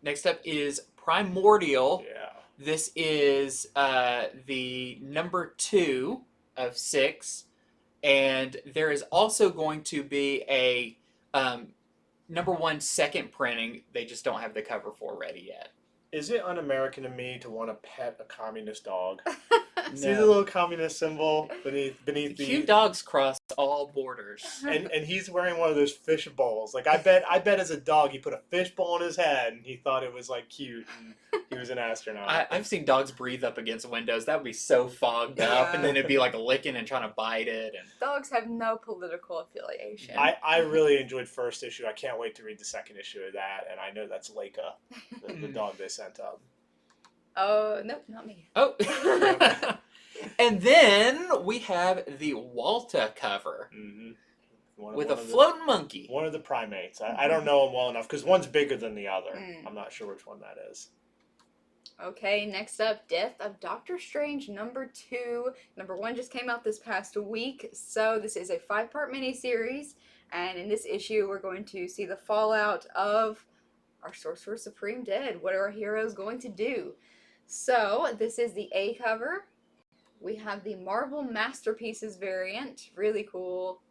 Next up is Primordial. Yeah. This is the number 2 of 6. And there is also going to be a number 1 second printing. They just don't have the cover for ready yet. Is it un-American to me to want to pet a communist dog? No. See the little communist symbol beneath the... Cute dogs cross all borders. And he's wearing one of those fish bowls. Like I bet as a dog he put a fish bowl on his head and he thought it was like cute and he was an astronaut. I've seen dogs breathe up against windows. That would be so fogged up, and then it'd be like licking and trying to bite it. And Dogs have no political affiliation. I really enjoyed first issue. I can't wait to read the second issue of that, and I know that's Leica, the dog they sent up. Oh, nope, not me. oh, and then we have the Walta cover with a floating monkey. One of the primates. I don't know them well enough because one's bigger than the other. I'm not sure which one that is. Okay, next up, Death of Doctor Strange number 2. Number 1 just came out this past week, so this is a 5-part miniseries, and in this issue we're going to see the fallout of our Sorcerer Supreme dead. What are our heroes going to do? So, this is the A cover. We have the Marvel Masterpieces variant, really cool.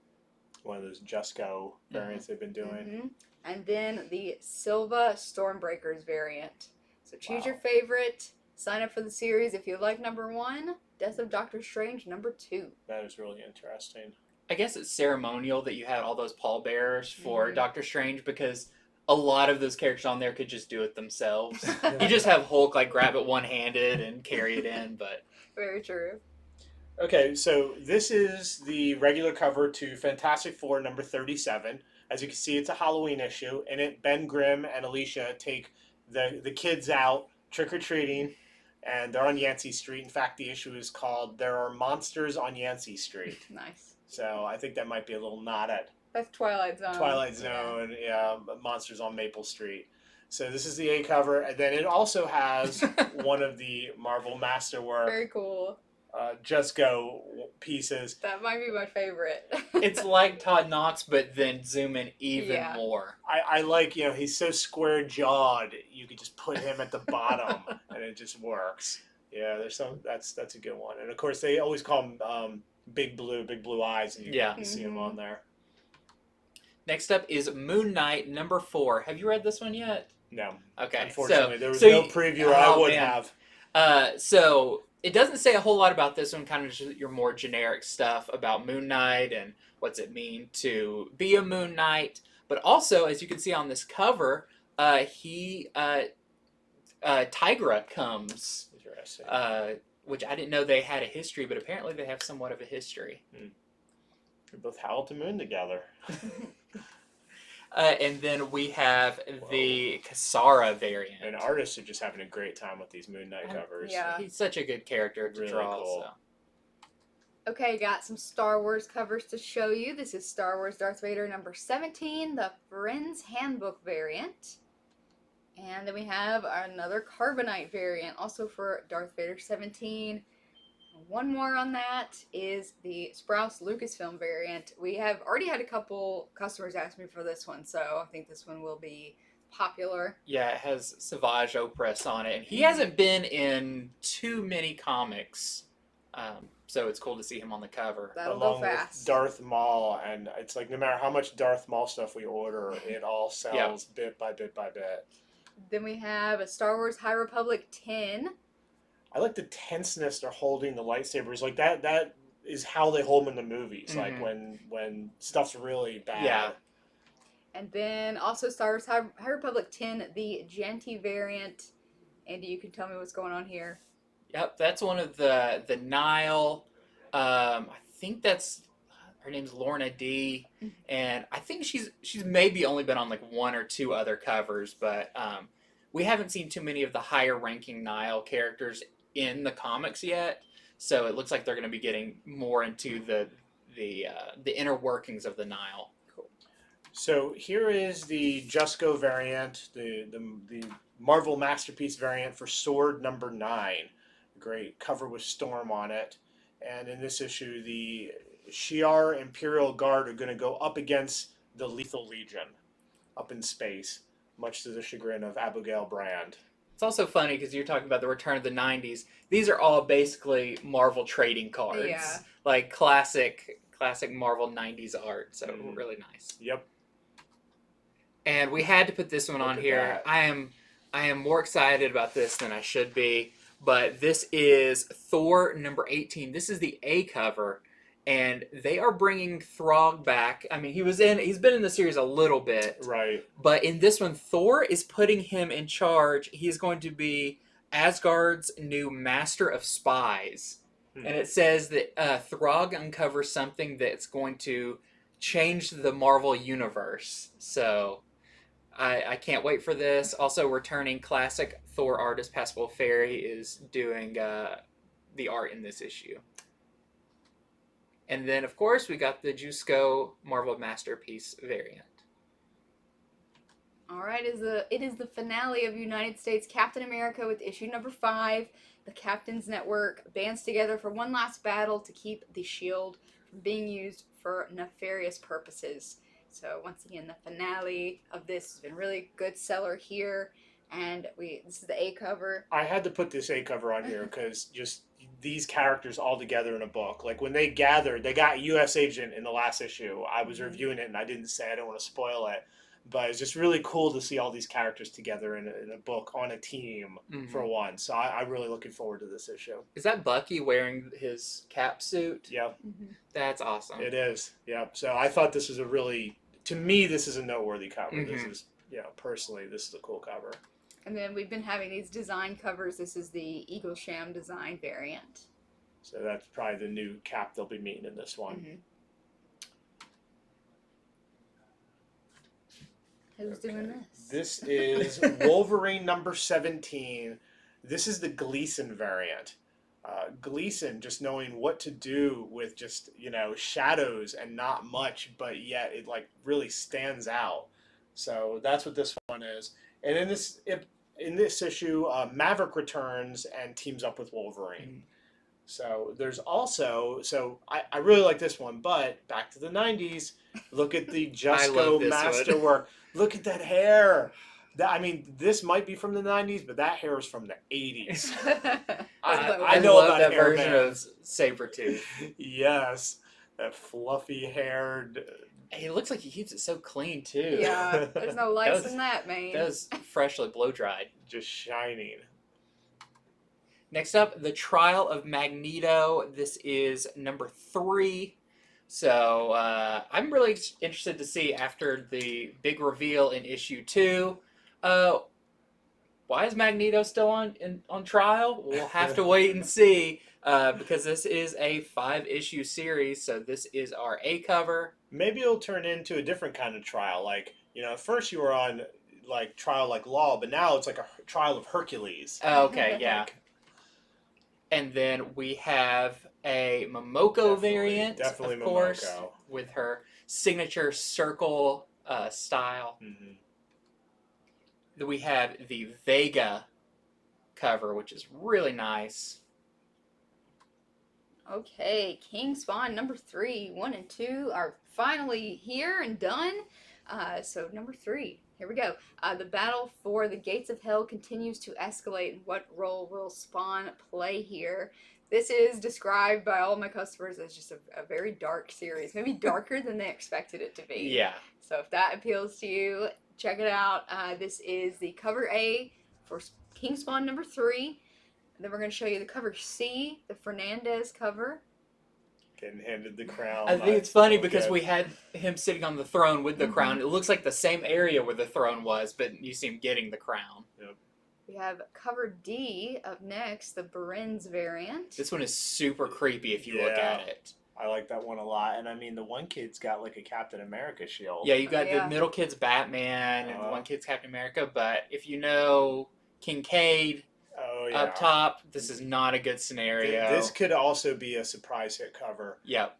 One of those Just Go variants they've been doing. And then the Silva Stormbreakers variant. So choose your Wow. favorite, sign up for the series if you like number 1, Death of Doctor Strange number 2. That is really interesting. I guess it's ceremonial that you had all those pallbearers for Doctor Strange, because a lot of those characters on there could just do it themselves. You just have Hulk like grab it one-handed and carry it in, but... Very true. Okay, so this is the regular cover to Fantastic Four number 37. As you can see, it's a Halloween issue. In it, Ben Grimm and Alicia take the kids out trick-or-treating, and they're on Yancey Street. In fact, the issue is called There Are Monsters on Yancey Street. Nice. So I think that might be a little nod at That's Twilight Zone. Twilight Zone, yeah, Monsters on Maple Street. So this is the A cover, and then it also has one of the Marvel Masterwork Very cool. Just Go pieces. That might be my favorite. It's like Todd Knox, but then zoom in even more. I like, he's so square-jawed, you could just put him at the bottom, and it just works. Yeah, there's some, that's a good one. And of course, they always call him Big Blue Eyes, and you can see him on there. Next up is Moon Knight number 4. Have you read this one yet? No. Okay. Unfortunately, there was no preview, or I would have. So it doesn't say a whole lot about this one, kind of just your more generic stuff about Moon Knight and what's it mean to be a Moon Knight. But also, as you can see on this cover, Tigra comes, which I didn't know they had a history, but apparently they have somewhat of a history. They're both Howl to Moon together. And then we have the Kasara variant. And artists are just having a great time with these Moon Knight covers. Yeah. He's such a good character to Really draw. cool. So. Okay, got some Star Wars covers to show you. This is Star Wars Darth Vader number 17, the FRENZ Handbook variant. And then we have another Carbonite variant, also for Darth Vader 17. One more on that is the Sprouse Lucasfilm variant. We have already had a couple customers ask me for this one, so I think this one will be popular. Yeah, it has Savage Opress on it. And he hasn't been in too many comics, so it's cool to see him on the cover. That'll Along go with fast. Darth Maul, and it's like no matter how much Darth Maul stuff we order, it all sells bit by bit by bit. Then we have a Star Wars High Republic 10. I like the tenseness they're holding the lightsabers. Like that is how they hold them in the movies. Like when stuff's really bad. Yeah. And then also Star Wars High Republic 10, the Genty variant. Andy, you can tell me what's going on here. Yep, that's one of the Nile. I think that's her name's Lorna D, and I think she's maybe only been on like one or two other covers, but we haven't seen too many of the higher ranking Nile characters in the comics yet. So it looks like they're going to be getting more into the inner workings of the Nile. So here is the Jusco variant, the Marvel Masterpiece variant for Sword number 9. Great cover with Storm on it. And in this issue, the Shi'ar Imperial Guard are going to go up against the Lethal Legion up in space, much to the chagrin of Abigail Brand. It's also funny because you're talking about the return of the 90s. These are all basically Marvel trading cards. Yeah. Like classic Marvel 90s art. So really nice. Yep. And we had to put this one on here. I am more excited about this than I should be. But this is Thor number 18. This is the A cover. And they are bringing Throg back. I mean, he's been in the series a little bit. Right. But in this one, Thor is putting him in charge. He's going to be Asgard's new Master of Spies. And it says that Throg uncovers something that's going to change the Marvel Universe. So I can't wait for this. Also, returning classic Thor artist Pascal Ferry is doing the art in this issue. And then, of course, we got the Jusco Marvel Masterpiece variant. All right, it is the finale of United States Captain America with issue number 5. The Captain's Network bands together for one last battle to keep the shield from being used for nefarious purposes. So once again, the finale of this has been really good seller here, and this is the A cover. I had to put this A cover on here because just these characters all together in a book. Like when they gathered, they got U.S. Agent in the last issue. I was reviewing it and I didn't say, I don't want to spoil it, but it's just really cool to see all these characters together in a book on a team for one. So I'm really looking forward to this issue. Is that Bucky wearing his cap suit? Yep. That's awesome. It is. Yep. So I thought this was a really, to me, this is a noteworthy cover. This is, personally, this is a cool cover. And then we've been having these design covers. This is the Eagle Sham design variant. So that's probably the new Cap they'll be meeting in this one. Who's doing this? This is Wolverine number 17. This is the Gleason variant. Gleason just knowing what to do with just, shadows and not much, but yet it like really stands out. So that's what this one is. And in this issue, Maverick returns and teams up with Wolverine. So there's also, I really like this one, but back to the 90s, look at the Jusco masterwork. Look at that hair. This might be from the 90s, but that hair is from the 80s. I know love about that hair version bands. of Sabretooth. Yes, that fluffy haired. He looks like he keeps it so clean too. Yeah, there's no lice in that, man. That was freshly blow dried. Just shining. Next up, the Trial of Magneto. This is number 3. So I'm really interested to see after the big reveal in issue 2. Why is Magneto still on trial? We'll have to wait and see because this is a 5-issue series. So this is our A cover. Maybe it'll turn into a different kind of trial. Like, at first you were on like trial like Law, but now it's like a trial of Hercules. Okay, yeah. And then we have a Momoko variant, definitely of course, Momoko. with her signature circle style. Then we have the Vega cover, which is really nice. Okay, King Spawn number 3, 1 and 2 are finally here and done. So number 3, here we go. The battle for the gates of hell continues to escalate. What role will Spawn play here? This is described by all my customers as just a very dark series, maybe darker than they expected it to be. Yeah. So if that appeals to you, check it out. This is the cover A for King Spawn number 3. And then we're going to show you the cover C, the Fernandez cover. Getting handed the crown. I think it's funny because we had him sitting on the throne with the crown. It looks like the same area where the throne was, but you see him getting the crown. Yep. We have cover D up next, the FRENZ variant. This one is super creepy if you look at it. I like that one a lot. And I mean, the one kid's got like a Captain America shield. Yeah, you got the middle kid's Batman and the one kid's Captain America, but if you know Kincaid up top, this is not a good scenario. This could also be a surprise hit cover. Yep.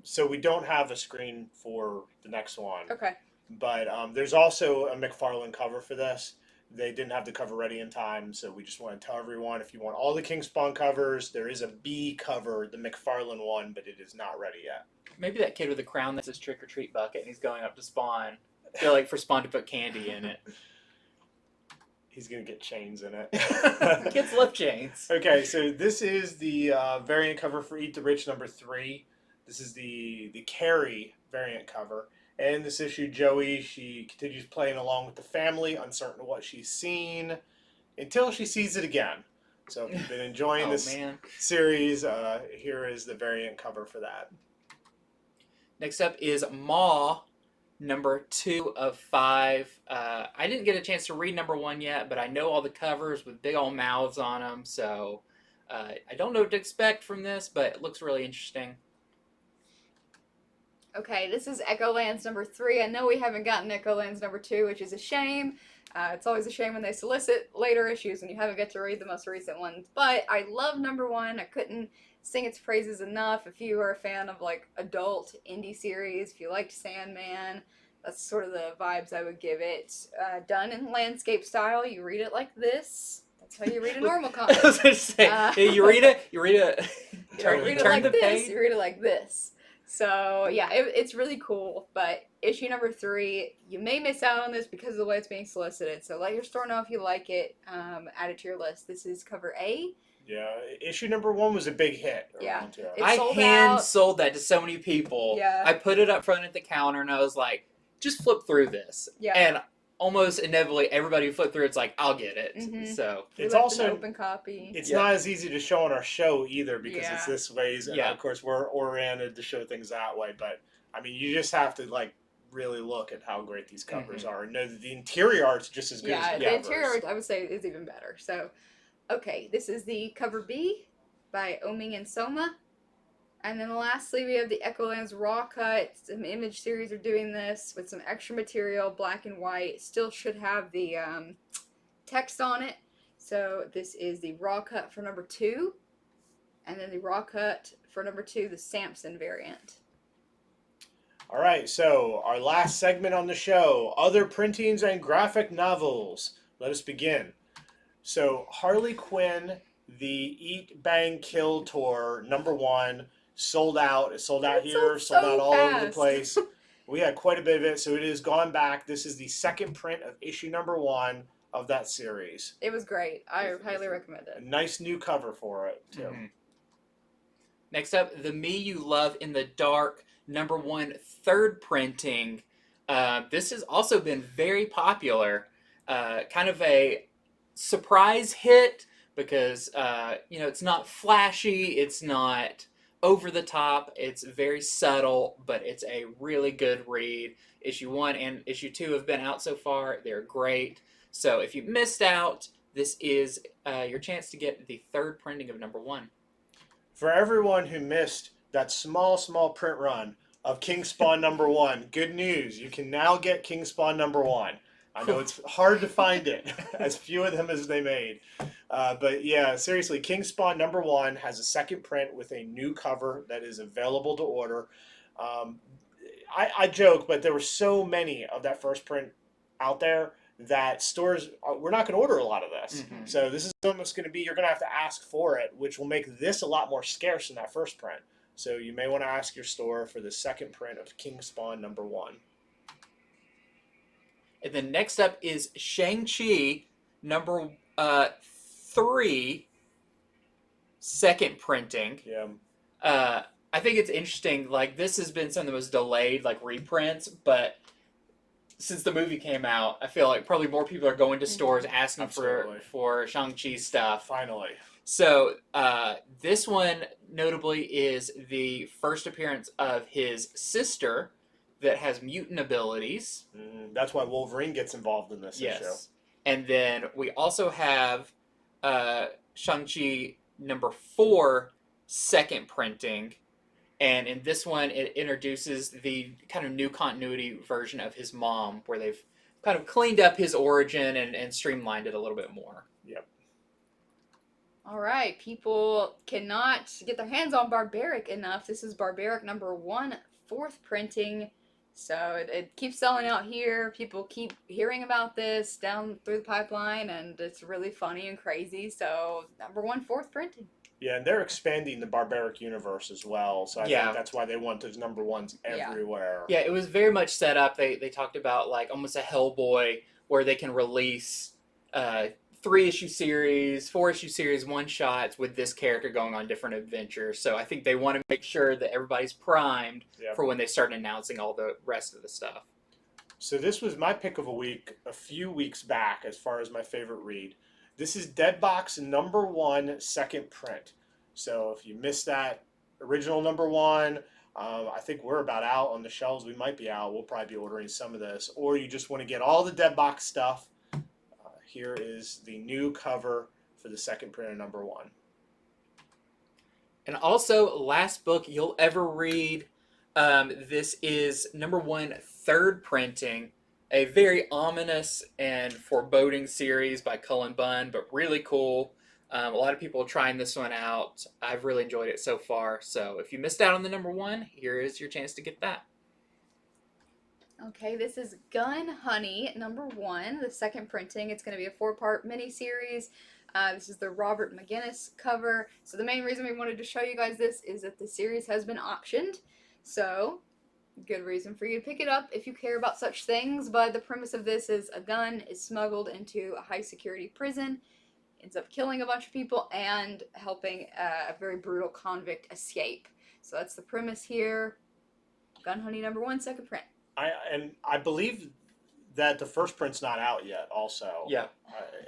So we don't have a screen for the next one. Okay. But there's also a McFarlane cover for this. They didn't have the cover ready in time, so we just want to tell everyone, if you want all the King Spawn covers, there is a B cover, the McFarlane one, but it is not ready yet. Maybe that kid with the crown that's his trick-or-treat bucket, and he's going up to Spawn. I feel like for Spawn to put candy in it. He's going to get chains in it. Kids love chains. Okay, so this is the variant cover for Eat the Rich number 3. This is the Carrie variant cover. And this issue, Joey, she continues playing along with the family, uncertain of what she's seen, until she sees it again. So if you've been enjoying this series, here is the variant cover for that. Next up is Maw, number 2 of 5. I didn't get a chance to read number 1 yet, but I know all the covers with big old mouths on them, so I don't know what to expect from this, but it looks really interesting. Okay, this is Echolands number 3. I know we haven't gotten Echolands number 2, which is a shame. It's always a shame when they solicit later issues and you haven't get to read the most recent ones. But I love number 1. I couldn't sing its praises enough. If you are a fan of like adult indie series, if you liked Sandman, that's sort of the vibes I would give it. Done in landscape style, you read it like this. That's how you read a normal comic. I was going to say, you read it, turn turn like the this, page. you read it like this. So, yeah, it's really cool, but issue number 3, you may miss out on this because of the way it's being solicited, so let your store know if you like it, add it to your list. This is cover A. Yeah, issue number 1 was a big hit. Yeah. I hand-sold that to so many people. Yeah. I put it up front at the counter, and I was like, just flip through this. Yeah. And almost inevitably, everybody who flipped through, it's like, I'll get it. So it's also an open copy. It's not as easy to show on our show either because it's Yeah. this ways, and of course we're oriented to show things that way. But I mean, you just have to like really look at how great these covers are and know that the interior art's just as good as the covers. The interior art I would say is even better. So, okay, this is the cover B by Oming and Soma. And then lastly, we have the Echolands Raw Cut. Some Image series are doing this with some extra material, black and white. Still should have the text on it. So this is the Raw Cut for number 2. And then the Raw Cut for number 2, the Samson variant. All right, so our last segment on the show, other printings and graphic novels. Let us begin. So Harley Quinn, the Eat, Bang, Kill tour, number 1, sold out. It sold out here, sold out all over the place. We had quite a bit of it, so it has gone back. This is the second print of issue number 1 of that series. It was great. I highly recommend it. A nice new cover for it, too. Next up, The Me You Love in the Dark, number 1, third printing. This has also been very popular. Kind of a surprise hit because, it's not flashy, it's not over the top, it's very subtle, but it's a really good read. Issue 1 and issue 2 have been out so far. They're great. So if you missed out, this is your chance to get the third printing of number 1. For everyone who missed that small print run of King Spawn number 1, good news. You can now get King Spawn number 1. I know it's hard to find it, as few of them as they made. But yeah, seriously, King Spawn number 1 has a second print with a new cover that is available to order. I joke, but there were so many of that first print out there that stores we're not going to order a lot of this. Mm-hmm. So this is almost going to be, you're going to have to ask for it, which will make this a lot more scarce than that first print. So you may want to ask your store for the second print of King Spawn #1. And then next up is Shang Chi #3, second printing. Yeah. I think it's interesting. Like, this has been something that was delayed, like reprints, but since the movie came out, I feel like probably more people are going to stores asking Absolutely. for Shang-Chi stuff. Finally. So this one notably is the first appearance of his sister that has mutant abilities. That's why Wolverine gets involved in this issue. And then we also have Shang-Chi #4, second printing. And in this one, it introduces the kind of new continuity version of his mom, where they've kind of cleaned up his origin and streamlined it a little bit more. Yep. All right, people cannot get their hands on Barbaric enough. This is Barbaric #1, 4th printing. So it keeps selling out here. People keep hearing about this down through the pipeline, and it's really funny and crazy. So #1, 4th printing. Yeah, and they're expanding the Barbaric universe as well. So I think that's why they want those #1s everywhere. Yeah, it was very much set up. They talked about like almost a Hellboy, where they can release 3-issue series, 4-issue series, one-shots with this character going on different adventures. So I think they want to make sure that everybody's primed for when they start announcing all the rest of the stuff. So this was my pick of a week a few weeks back as far as my favorite read. This is Deadbox #1, second print. So if you missed that original #1, I think we're about out on the shelves. We might be out. We'll probably be ordering some of this. Or you just want to get all the Deadbox stuff. Here is the new cover for the second print of #1. And also, last book you'll ever read. This is #1, third printing. A very ominous and foreboding series by Cullen Bunn, but really cool. A lot of people are trying this one out. I've really enjoyed it so far. So if you missed out on the #1, here is your chance to get that. Okay, this is Gun Honey #1, the second printing. It's going to be a 4-part mini-series. This is the Robert McGinnis cover. So the main reason we wanted to show you guys this is that the series has been optioned. So, good reason for you to pick it up if you care about such things. But the premise of this is a gun is smuggled into a high-security prison, ends up killing a bunch of people, and helping a very brutal convict escape. So that's the premise here. Gun Honey #1, second print. I believe that the first print's not out yet also. Yeah.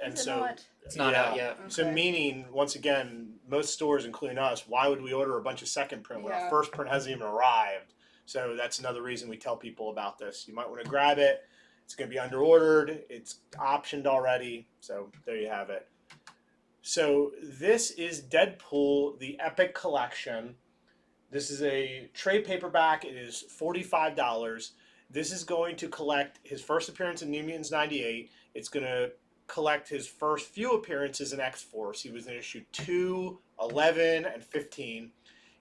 And Is it so not? It's not out yet. Okay. So meaning, once again, most stores, including us, why would we order a bunch of second print when our first print hasn't even arrived? So that's another reason we tell people about this. You might want to grab it. It's going to be under-ordered. It's optioned already. So there you have it. So this is Deadpool, the Epic Collection. This is a trade paperback. It is $45. This is going to collect his first appearance in New Mutants '98. It's going to collect his first few appearances in X-Force. He was in issue 2, 11, and 15.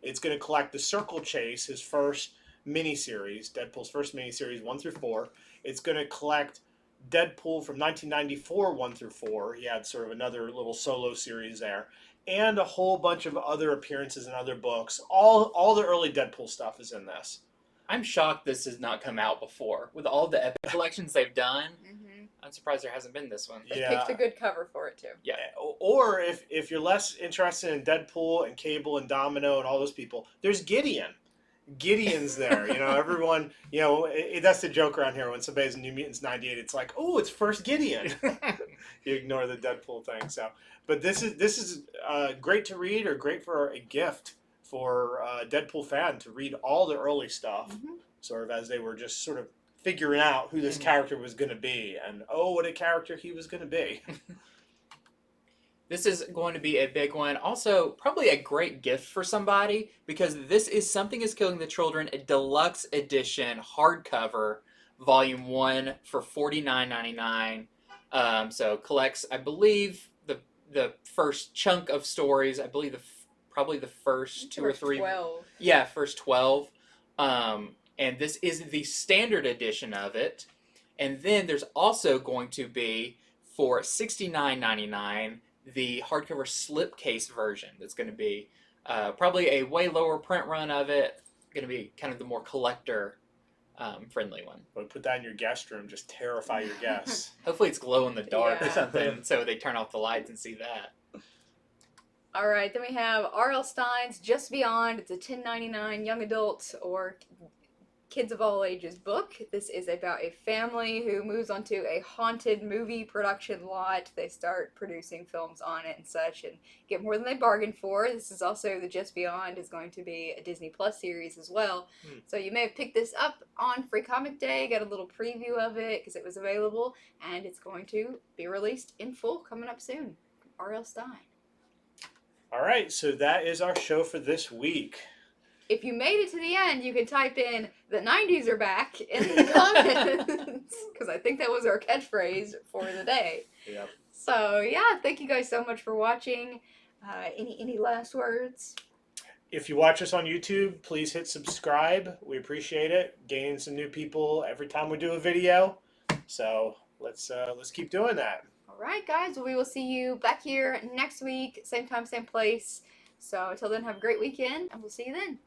It's going to collect the Circle Chase, his first miniseries, Deadpool's first miniseries, 1 through 4. It's going to collect Deadpool from 1994, 1 through 4. He had sort of another little solo series there. And a whole bunch of other appearances in other books. All the early Deadpool stuff is in this. I'm shocked this has not come out before. With all the Epic collections they've done, I'm surprised there hasn't been this one. They picked a good cover for it, too. Yeah. Or if you're less interested in Deadpool and Cable and Domino and all those people, there's Gideon. Gideon's there. Everyone, that's the joke around here. When somebody's in New Mutants '98, it's like, oh, it's first Gideon. You ignore the Deadpool thing. So, but this is great to read, or great for a gift for a Deadpool fan to read all the early stuff, sort of as they were just sort of figuring out who this character was going to be, and what a character he was going to be. This is going to be a big one. Also, probably a great gift for somebody, because this is Something is Killing the Children, a deluxe edition hardcover, volume 1 for $49.99. So collects, I believe, the first chunk of stories. I believe probably the first 2 or 3. 12. Yeah, first 12. And this is the standard edition of it. And then there's also going to be, for $69.99, the hardcover slipcase version. That's going to be probably a way lower print run of it. Going to be kind of the more collector friendly one. But put that in your guest room, just terrify your guests. Hopefully it's glow in the dark or Yeah. something, so they turn off the lights and see that. All right, then we have R.L. Stine's Just Beyond. It's a $10.99 young adult or kids of all ages book. This is about a family who moves onto a haunted movie production lot. They start producing films on it and such and get more than they bargained for. This is also, the Just Beyond is going to be a Disney Plus series as well. So you may have picked this up on Free Comic Day, got a little preview of it because it was available, and it's going to be released in full coming up soon. R.L. Stine. All right, so that is our show for this week. If you made it to the end, you can type in "the 90s are back" in the comments because I think that was our catchphrase for the day. Yep. So yeah, thank you guys so much for watching. Any last words? If you watch us on YouTube, please hit subscribe. We appreciate it. Gaining some new people every time we do a video. So let's keep doing that. All right, guys. Well, we will see you back here next week, same time, same place. So until then, have a great weekend, and we'll see you then.